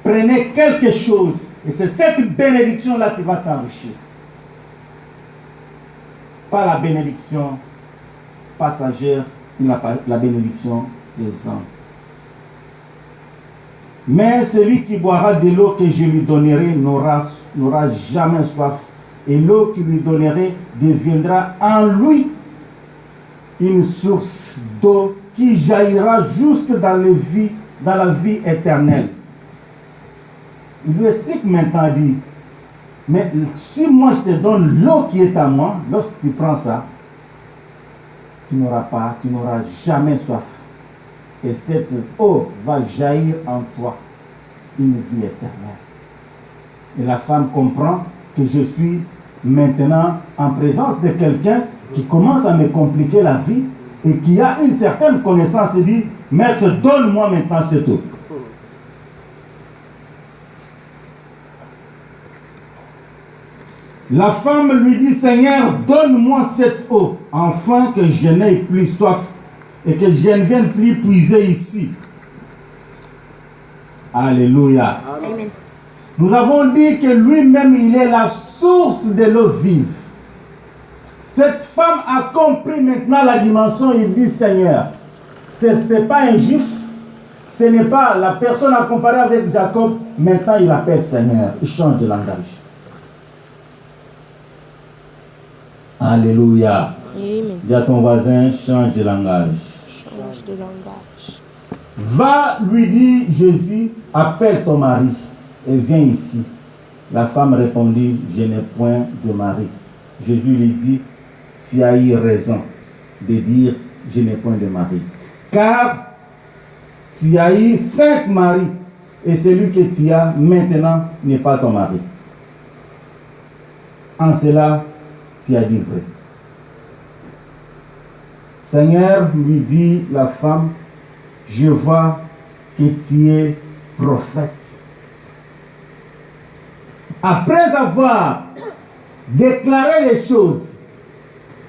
Prenez quelque chose et c'est cette bénédiction-là qui va t'enrichir. Pas la bénédiction passagère, la bénédiction des hommes. Mais celui qui boira de l'eau que je lui donnerai n'aura jamais soif. Et l'eau que lui donnerai deviendra en lui une source d'eau qui jaillira jusque dans la vie éternelle. Il lui explique maintenant, il dit, mais si moi je te donne l'eau qui est à moi, lorsque tu prends ça, tu n'auras jamais soif. Et cette eau va jaillir en toi une vie éternelle. Et la femme comprend que je suis maintenant en présence de quelqu'un qui commence à me compliquer la vie et qui a une certaine connaissance et dit, maître, donne-moi maintenant cette eau. La femme lui dit, Seigneur, donne-moi cette eau, afin que je n'aie plus soif et que je ne vienne plus puiser ici. Alléluia. Amen. Nous avons dit que lui-même, il est la source de l'eau vive. Cette femme a compris maintenant la dimension. Il dit, Seigneur, ce n'est pas un juif, ce n'est pas la personne à comparer avec Jacob. Maintenant, il appelle Seigneur. Il change de langage. Alléluia. Amen. Dis à ton voisin, change de langage. Change de langage. Va, lui dit Jésus, appelle ton mari et viens ici. La femme répondit, je n'ai point de mari. Jésus lui dit, tu as eu raison de dire, je n'ai point de mari. Car tu as eu 5 maris et celui que tu as maintenant n'est pas ton mari. En cela, tu as dit vrai. Seigneur, lui dit la femme, je vois que tu es prophète. Après avoir déclaré les choses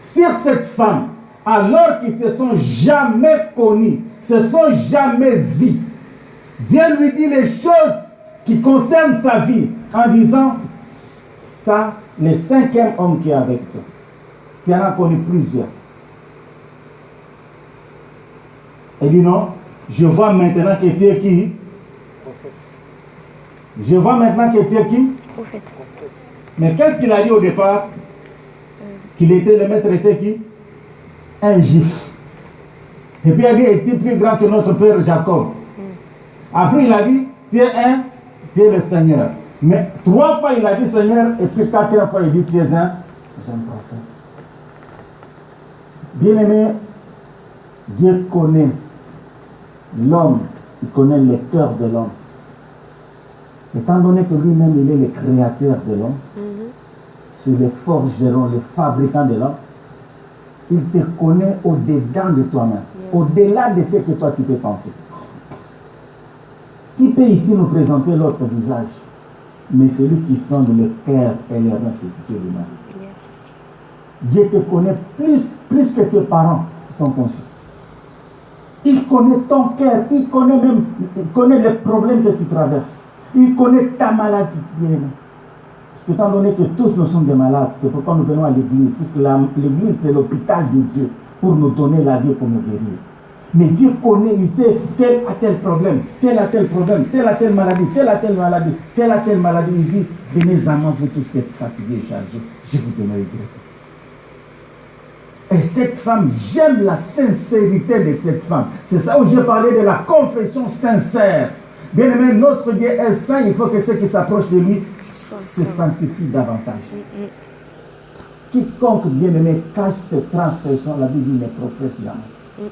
sur cette femme, alors qu'ils se sont jamais connus, se sont jamais vus, Dieu lui dit les choses qui concernent sa vie en disant, ça, le 5e homme qui est avec toi, tu en as connu plusieurs. Il dit non, je vois maintenant que tu es qui? Prophète. Je vois maintenant que tu es qui? Prophète. Mais qu'est-ce qu'il a dit au départ? Qu'il était, le maître était qui? Un juif. Et puis il a dit, es-tu plus grand que notre père Jacob? Après il a dit, tu es le Seigneur. Mais 3 fois il a dit Seigneur, et puis 4e fois il dit, tu es un prophète. Bien-aimé, Dieu connaît l'homme, il connaît le cœur de l'homme. Étant donné que lui-même il est le créateur de l'homme, c'est le forgeron, le fabricant de l'homme, il te connaît au-dedans de toi-même, au-delà de ce que toi tu peux penser. Qui peut ici nous présenter l'autre visage? Mais celui qui sonde le cœur et les reins, c'est Dieu lui-même. Dieu te connaît plus que tes parents qui t'ont conçu. Il connaît ton cœur, il connaît les problèmes que tu traverses. Il connaît ta maladie, bien-aimé. Parce qu'étant donné que tous nous sommes des malades, c'est pourquoi nous venons à l'église, puisque l'église c'est l'hôpital de Dieu pour nous donner la vie, pour nous guérir. Mais Dieu connaît, il sait tel a tel problème, tel a tel problème, telle a telle maladie, telle a telle maladie, telle a telle maladie. Il dit, venez à moi, vous tous qui êtes fatigués et chargés, je vous donnerai gré. Et cette femme, j'aime la sincérité de cette femme. C'est ça où j'ai parlé de la confession sincère. Bien aimé, notre Dieu est saint, il faut que ceux qui s'approchent de lui se sanctifient davantage. Quiconque, bien aimé, cache ses transgressions, la Bible dit, ne progresse jamais.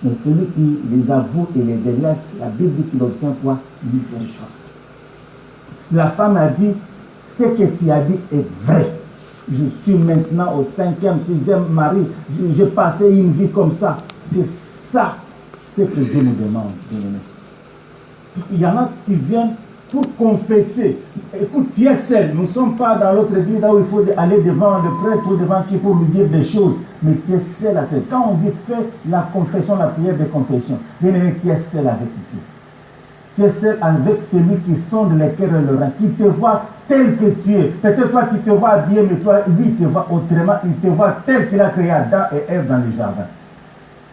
Mais celui qui les avoue et les délaisse, la Bible dit qu'il obtient quoi? Miséricorde. La femme a dit, ce que tu as dit est vrai. Je suis maintenant au 5e, 6e mari. J'ai passé une vie comme ça. C'est ça ce que Dieu nous demande, bien aimé. Il y en a qui viennent pour confesser. Écoute, tu es seul. Nous ne sommes pas dans l'autre église là où il faut aller devant le prêtre ou devant qui pour lui dire des choses. Mais tu es seul à seul. Quand on dit fais la confession, la prière de confession, bien aimé, tu es seul avec Dieu. Tu es seul avec celui qui sonde les cœurs et le rein, qui te voit tel que tu es. Peut-être toi tu te vois bien, mais toi, lui te voit autrement. Il te voit tel qu'il a créé Adam et Ève dans le jardin.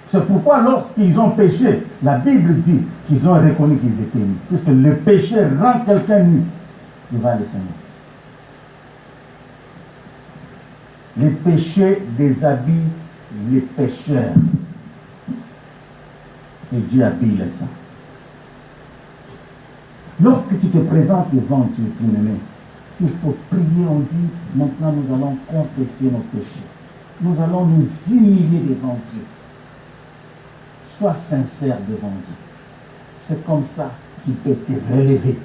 C'est pourquoi lorsqu'ils ont péché, la Bible dit qu'ils ont reconnu qu'ils étaient nus. Puisque le péché rend quelqu'un nu devant le Seigneur. Les péchés déshabillent les pécheurs. Et Dieu habille les saints. Lorsque tu te présentes devant Dieu, bien-aimé, s'il faut prier, on dit, maintenant nous allons confesser nos péchés. Nous allons nous humilier devant Dieu. Sois sincère devant Dieu. C'est comme ça qu'il peut te relever.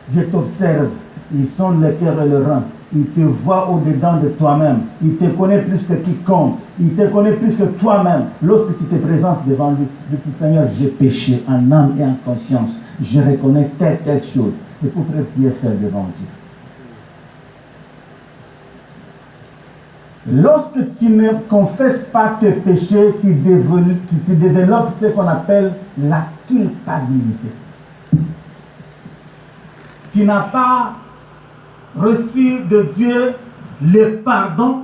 Dieu t'observe, il sonde le cœur et le rein. Il te voit au-dedans de toi-même. Il te connaît plus que quiconque. Il te connaît plus que toi-même. Lorsque tu te présentes devant lui, dis Seigneur, j'ai péché en âme et en conscience. Je reconnais telle chose. Et pour que tu es seul devant Dieu. Lorsque tu ne confesses pas tes péchés, tu développes ce qu'on appelle la culpabilité. Tu n'as pas reçu de Dieu le pardon,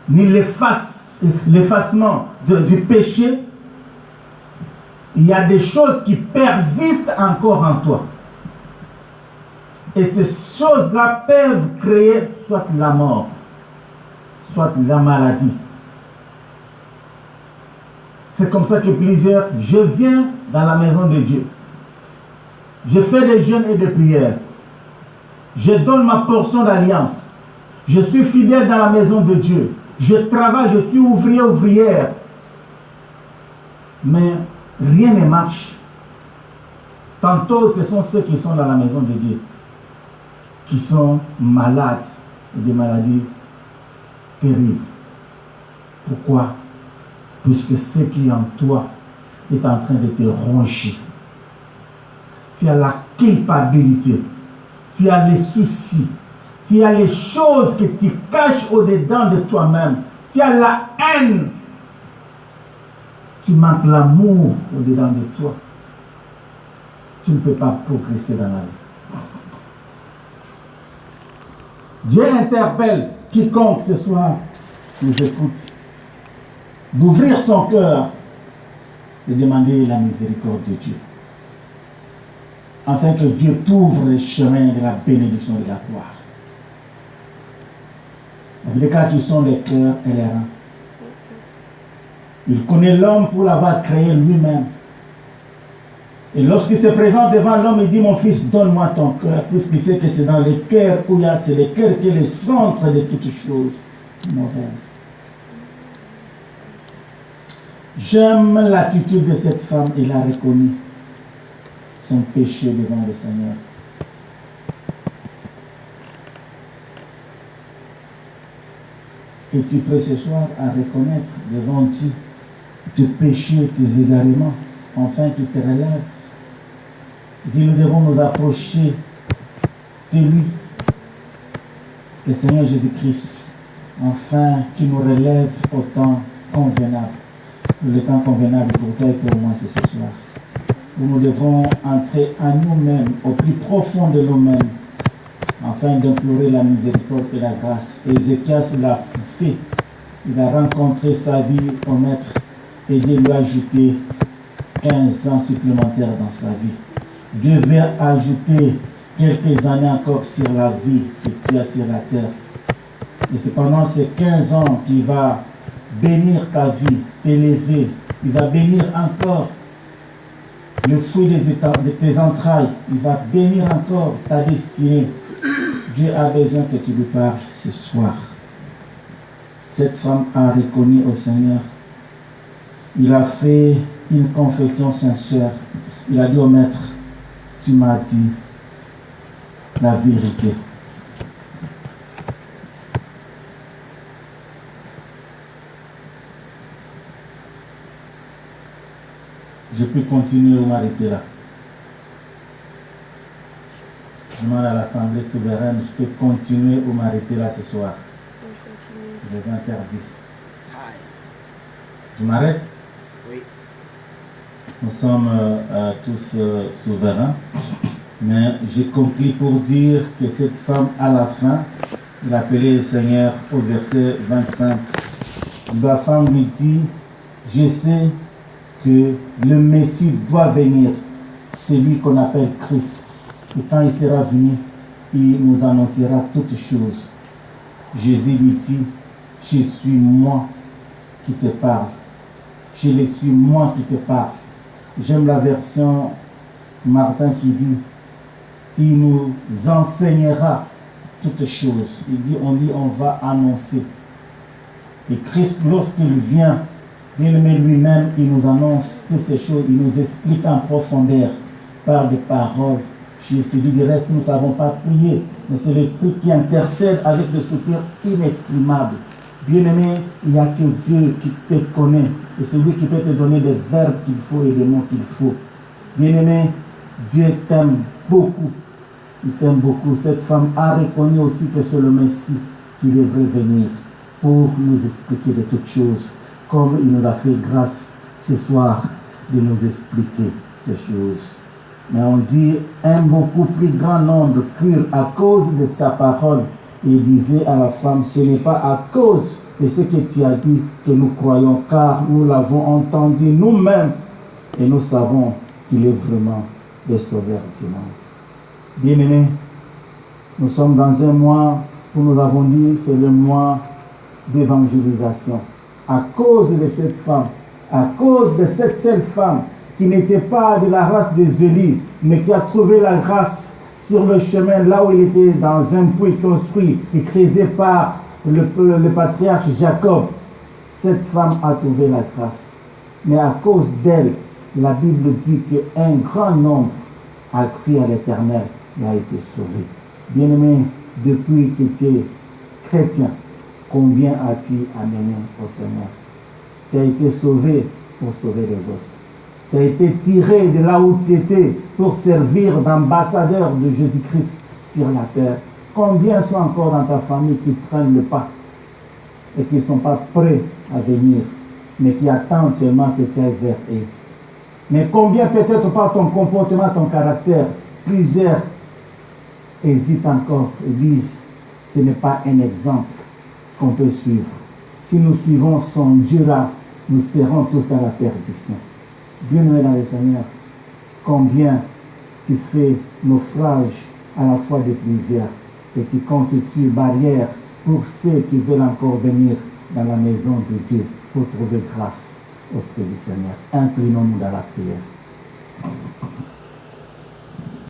ni l'effacement du péché. Il y a des choses qui persistent encore en toi. Et ces choses-là peuvent créer soit la mort, soit la maladie. C'est comme ça que je viens dans la maison de Dieu. Je fais des jeûnes et des prières. Je donne ma portion d'alliance. Je suis fidèle dans la maison de Dieu. Je travaille, je suis ouvrier, ouvrière. Mais rien ne marche. Tantôt, ce sont ceux qui sont dans la maison de Dieu, qui sont malades, et des maladies terribles. Pourquoi? Puisque ce qui est en toi est en train de te ronger. Tu as la culpabilité. Tu as les soucis, tu as les choses que tu caches au-dedans de toi-même, tu as la haine, tu manques l'amour au-dedans de toi, tu ne peux pas progresser dans la vie. Dieu interpelle quiconque ce soir nous écoute, d'ouvrir son cœur et demander la miséricorde de Dieu. Afin que Dieu t'ouvre le chemin de la bénédiction et de la gloire. Avec les cas qui sont les cœurs et les reins. Il connaît l'homme pour l'avoir créé lui-même. Et lorsqu'il se présente devant l'homme, il dit, mon fils, donne-moi ton cœur, puisqu'il sait que c'est dans les cœurs où il y a, c'est le cœur qui est le centre de toutes choses mauvaises. J'aime l'attitude de cette femme, il a reconnu son péché devant le Seigneur. Et tu peux ce soir à reconnaître devant Dieu tes péchés, tes égarements, afin qu'il te relève. Dis, nous devons nous approcher de lui, le Seigneur Jésus-Christ, afin qu'il nous relève au temps convenable. Le temps convenable pour toi et pour moi, c'est ce soir. Où nous devons entrer à nous-mêmes, au plus profond de nous-mêmes, afin d'implorer la miséricorde et la grâce. Ézéchias l'a fait. Il a rencontré sa vie au Maître et Dieu lui a ajouté 15 ans supplémentaires dans sa vie. Dieu va ajouter quelques années encore sur la vie que tu as sur la terre. Et c'est pendant ces 15 ans qu'il va bénir ta vie, t'élever. Il va bénir encore le fruit de tes entrailles. Il va bénir encore ta destinée. Dieu a besoin que tu lui parles ce soir. Cette femme a reconnu au Seigneur. Il a fait une confession sincère. Il a dit au Maître, tu m'as dit la vérité. Je peux continuer ou m'arrêter là. Je demande à l'Assemblée souveraine, je peux continuer ou m'arrêter là ce soir. Il est 20h10. Je m'arrête? Oui. Nous sommes tous souverains. Mais j'ai conclu pour dire que cette femme, à la fin, il a appelé le Seigneur au verset 25. La femme lui dit, je sais que le Messie doit venir, celui qu'on appelle Christ. Et quand il sera venu, il nous annoncera toutes choses. Jésus lui dit, je suis moi qui te parle. Je le suis moi qui te parle. J'aime la version Martin qui dit, il nous enseignera toutes choses. On dit, on va annoncer. Et Christ, lorsqu'il vient, bien-aimé lui-même, il nous annonce toutes ces choses, il nous explique en profondeur par des paroles. Jésus dit, du reste, nous ne savons pas prier, mais c'est l'Esprit qui intercède avec le soupir inexprimable. Bien-aimé, il n'y a que Dieu qui te connaît, et c'est lui qui peut te donner des verbes qu'il faut et des mots qu'il faut. Bien-aimé, Dieu t'aime beaucoup. Il t'aime beaucoup. Cette femme a reconnu aussi que c'est le Messie qui devrait venir pour nous expliquer de toutes choses, comme il nous a fait grâce ce soir de nous expliquer ces choses. Mais on dit, un beaucoup plus grand nombre crurent à cause de sa parole. Et il disait à la femme, ce n'est pas à cause de ce que tu as dit que nous croyons, car nous l'avons entendu nous-mêmes et nous savons qu'il est vraiment le sauveur du monde. Bien-aimés, nous sommes dans un mois où nous avons dit c'est le mois d'évangélisation. À cause de cette femme, à cause de cette seule femme qui n'était pas de la race des Élis, mais qui a trouvé la grâce sur le chemin, là où il était dans un puits construit et creusé par le patriarche Jacob. Cette femme a trouvé la grâce. Mais à cause d'elle, la Bible dit qu'un grand nombre a cru à l'Éternel et a été sauvé. Bien-aimé, depuis que tu es chrétien, combien as-tu amené au Seigneur? Tu as été sauvé pour sauver les autres. Tu as été tiré de là où tu étais pour servir d'ambassadeur de Jésus-Christ sur la terre. Combien sont encore dans ta famille qui traînent le pas et qui ne sont pas prêts à venir, mais qui attendent seulement que tu ailles vers eux? Mais combien peut-être par ton comportement, ton caractère, plusieurs hésitent encore et disent, ce n'est pas un exemple qu'on peut suivre. Si nous suivons son Dieu-là, nous serons tous dans la perdition. Bien-aimé dans le Seigneur, combien tu fais naufrage à la fois de plusieurs et tu constitues barrière pour ceux qui veulent encore venir dans la maison de Dieu pour trouver grâce auprès du Seigneur. Inclinons-nous dans la prière.